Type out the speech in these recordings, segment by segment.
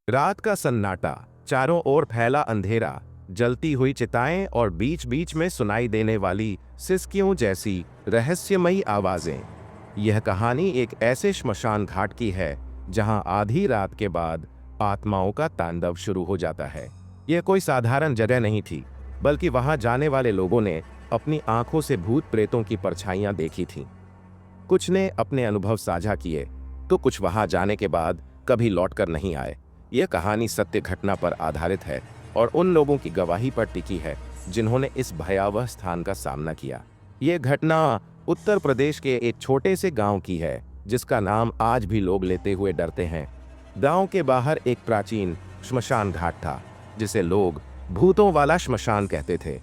रात का सन्नाटा, चारों ओर फैला अंधेरा, जलती हुई चिताएं और बीच बीच में सुनाई देने वाली सिसकियों जैसी रहस्यमयी आवाजें। यह कहानी एक ऐसे श्मशान घाट की है जहां आधी रात के बाद आत्माओं का तांडव शुरू हो जाता है। यह कोई साधारण जगह नहीं थी, बल्कि वहां जाने वाले लोगों ने अपनी आंखों से भूत प्रेतों की परछाइयां देखी थीं। कुछ ने अपने अनुभव साझा किए, तो कुछ वहां जाने के बाद कभी लौटकर नहीं आए। यह कहानी सत्य घटना पर आधारित है और उन लोगों की गवाही पर टिकी है जिन्होंने इस भयावह स्थान का सामना किया। यह घटना उत्तर प्रदेश के एक छोटे से गांव की है, जिसका नाम आज भी लोग लेते हुए डरते हैं। गांव के बाहर एक प्राचीन श्मशान घाट था, जिसे लोग भूतों वाला श्मशान कहते थे।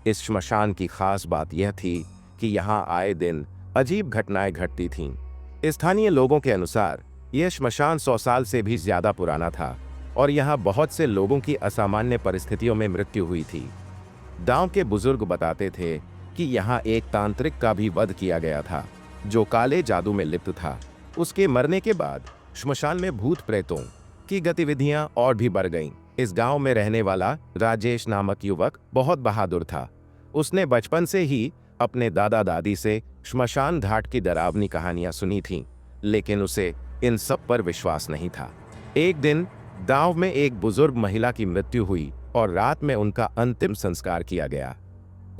इस श्मशान की खास बात यह थी कि यहाँ आए दिन अजीब घटनाएं घटती थीं। स्थानीय लोगों के अनुसार यह श्मशान 100 साल से भी ज्यादा पुराना था और यहाँ बहुत से लोगों की असामान्य परिस्थितियों में मृत्यु हुई थी। गांव के बुजुर्ग बताते थे कि यहाँ एक तांत्रिक का भी वध किया गया था, जो काले जादू में लिप्त था। उसके मरने के बाद श्मशान में भूत प्रेतों की गतिविधियां और भी बढ़ गईं। इस गांव में रहने वाला राजेश नामक युवक बहुत बहादुर था। उसने बचपन से ही अपने दादा दादी से श्मशान घाट की डरावनी कहानियां सुनी थीं, लेकिन उसे इन सब पर विश्वास नहीं था। एक दिन गांव में एक बुजुर्ग महिला की मृत्यु हुई और रात में उनका अंतिम संस्कार किया गया।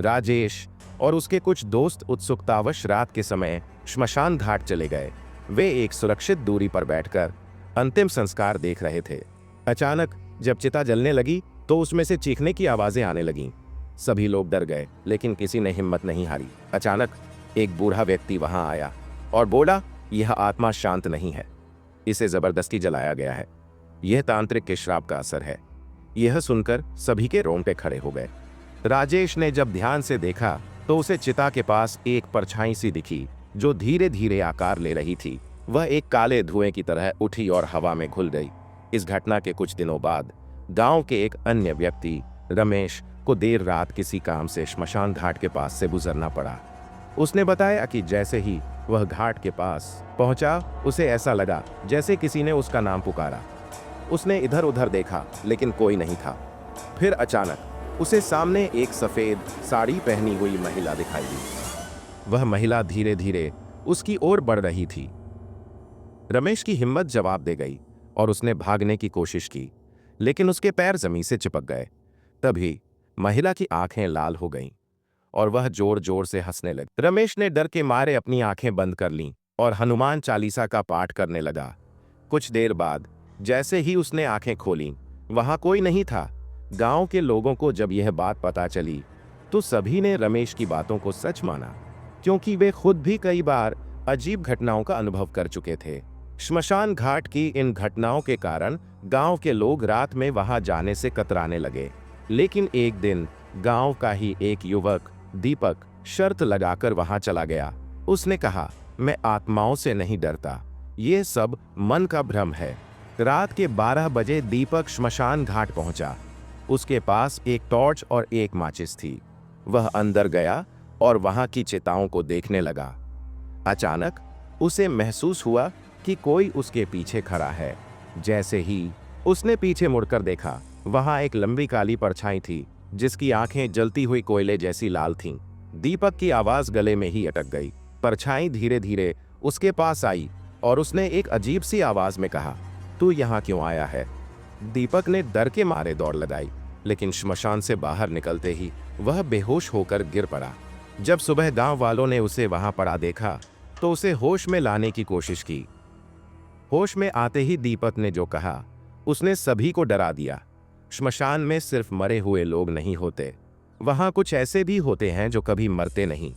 राजेश और उसके कुछ दोस्त उत्सुकतावश रात के समय श्मशान घाट चले गए। वे एक सुरक्षित दूरी पर बैठकर अंतिम संस्कार देख रहे थे। अचानक जब चिता जलने लगी तो उसमें से चीखने की आवाजें आने लगीं। सभी लोग डर गए, लेकिन किसी ने हिम्मत नहीं हारी। अचानक एक बूढ़ा व्यक्ति वहां आया और बोला, यह आत्मा शांत नहीं है, इसे जबरदस्ती जलाया गया है। यह तांत्रिक के श्राप का असर है। यह सुनकर सभी के रोंगटे खड़े हो गए। राजेश ने जब ध्यान से देखा तो उसे चिता के पास एक परछाई सी दिखी, जो धीरे धीरे आकार ले रही थी। वह एक काले धुएं की तरह उठी और हवा में घुल गई। इस घटना के कुछ दिनों बाद गांव के एक अन्य व्यक्ति रमेश को देर रात किसी काम से श्मशान घाट के पास से गुजरना पड़ा। उसने बताया कि जैसे ही वह घाट के पास पहुंचा, उसे ऐसा लगा जैसे किसी ने उसका नाम पुकारा। उसने इधर उधर देखा, लेकिन कोई नहीं था। फिर अचानक उसे सामने एक सफेद साड़ी पहनी हुई महिला दिखाई दी। वह महिला धीरे धीरे उसकी ओर बढ़ रही थी। रमेश की हिम्मत जवाब दे गई और उसने भागने की कोशिश की, लेकिन उसके पैर जमीन से चिपक गए। तभी महिला की आंखें लाल हो गईं और वह जोर जोर से हंसने लगी। रमेश ने डर के मारे अपनी आंखें बंद कर लीं और हनुमान चालीसा का पाठ करने लगा। कुछ देर बाद जैसे ही उसने आंखें खोलीं, वहां कोई नहीं था। गांव के लोगों को जब यह बात पता चली तो सभी ने रमेश की बातों को सच माना, क्योंकि वे खुद भी कई बार अजीब घटनाओं का अनुभव कर चुके थे। श्मशान घाट की इन घटनाओं के कारण गांव के लोग रात में वहां जाने से कतराने लगे। लेकिन एक दिन गांव का ही एक युवक दीपक शर्त लगाकर वहां चला गया। उसने कहा, मैं आत्माओं से नहीं डरता, ये सब मन का भ्रम है। रात के 12 बजे दीपक श्मशान घाट पहुंचा। उसके पास एक टॉर्च और एक माचिस थी। वह अंदर गया और वहां की चिताओं को देखने लगा। अचानक उसे महसूस हुआ कि कोई उसके पीछे खड़ा है। जैसे ही उसने पीछे मुड़कर देखा, वहां एक लंबी काली परछाई थी, जिसकी आंखें जलती हुई कोयले जैसी लाल थीं। दीपक की आवाज गले में ही अटक गई। परछाई धीरे धीरे उसके पास आई और उसने एक अजीब सी आवाज में कहा, तू यहाँ क्यों आया है? दीपक ने डर के मारे दौड़ लगाई, लेकिन श्मशान से बाहर निकलते ही वह बेहोश होकर गिर पड़ा। जब सुबह गांव वालों ने उसे वहां पड़ा देखा तो उसे होश में लाने की कोशिश की। होश में आते ही दीपक ने जो कहा, उसने सभी को डरा दिया। श्मशान में सिर्फ मरे हुए लोग नहीं होते, वहां कुछ ऐसे भी होते हैं जो कभी मरते नहीं।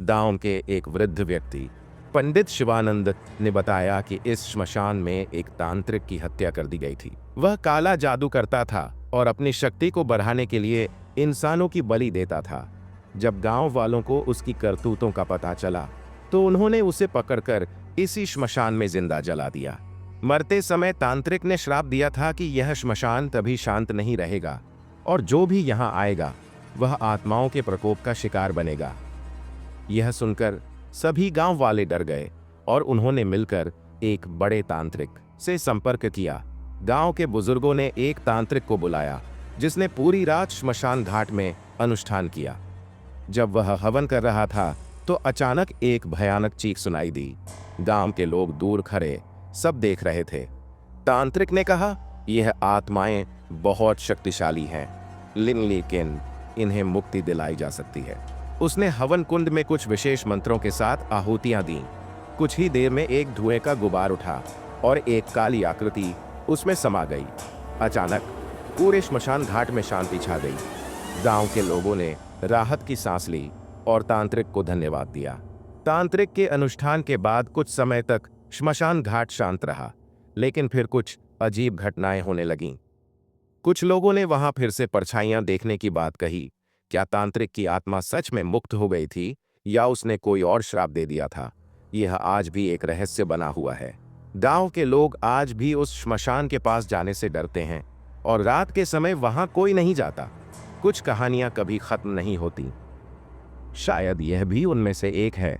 गांव के एक वृद्ध व्यक्ति पंडित शिवानंद ने बताया कि इस श्मशान में एक तांत्रिक की हत्या कर दी गई थी। वह काला जादू करता था और अपनी शक्ति को बढ़ाने के लिए इंसानों की बलि देता था। जब गांव वालों को उसकी करतूतों का पता चला तो उन्होंने उसे पकड़कर इसी श्मशान में जिंदा जला दिया। मरते समय तांत्रिक ने श्राप दिया था कि यह श्मशान तभी शांत नहीं रहेगा और जो भी यहाँ आएगा वह आत्माओं के प्रकोप का शिकार बनेगा। यह सुनकर सभी गांव वाले डर गए और उन्होंने मिलकर एक बड़े तांत्रिक से संपर्क किया, गांव के बुजुर्गों ने एक तांत्रिक को बुलाया, जिसने पूरी रात श्मशान घाट में अनुष्ठान किया। जब वह हवन कर रहा था तो अचानक एक भयानक चीख सुनाई दी। गांव के लोग दूर खड़े सब देख रहे थे। तांत्रिक ने कहा, यह आत्माएं बहुत शक्तिशाली हैं, लेकिन इन्हें मुक्ति दिलाई जा सकती है। उसने हवन कुंड में कुछ विशेष मंत्रों के साथ आहुतियां दी। कुछ ही देर में एक धुएं का गुबार उठा और एक काली आकृति उसमें समा गई। अचानक पूरे श्मशान घाट में शांति छा गई। गांव के लोगों ने राहत की सांस ली और तांत्रिक को धन्यवाद दिया। तांत्रिक के अनुष्ठान के बाद कुछ समय तक श्मशान घाट शांत रहा, लेकिन फिर कुछ अजीब घटनाएं होने लगीं। कुछ लोगों ने वहां फिर से परछाइयां देखने की बात कही। क्या तांत्रिक की आत्मा सच में मुक्त हो गई थी या उसने कोई और श्राप दे दिया था? यह आज भी एक रहस्य बना हुआ है। गांव के लोग आज भी उस श्मशान के पास जाने से डरते हैं और रात के समय वहां कोई नहीं जाता। कुछ कहानियां कभी खत्म नहीं होती, शायद यह भी उनमें से एक है।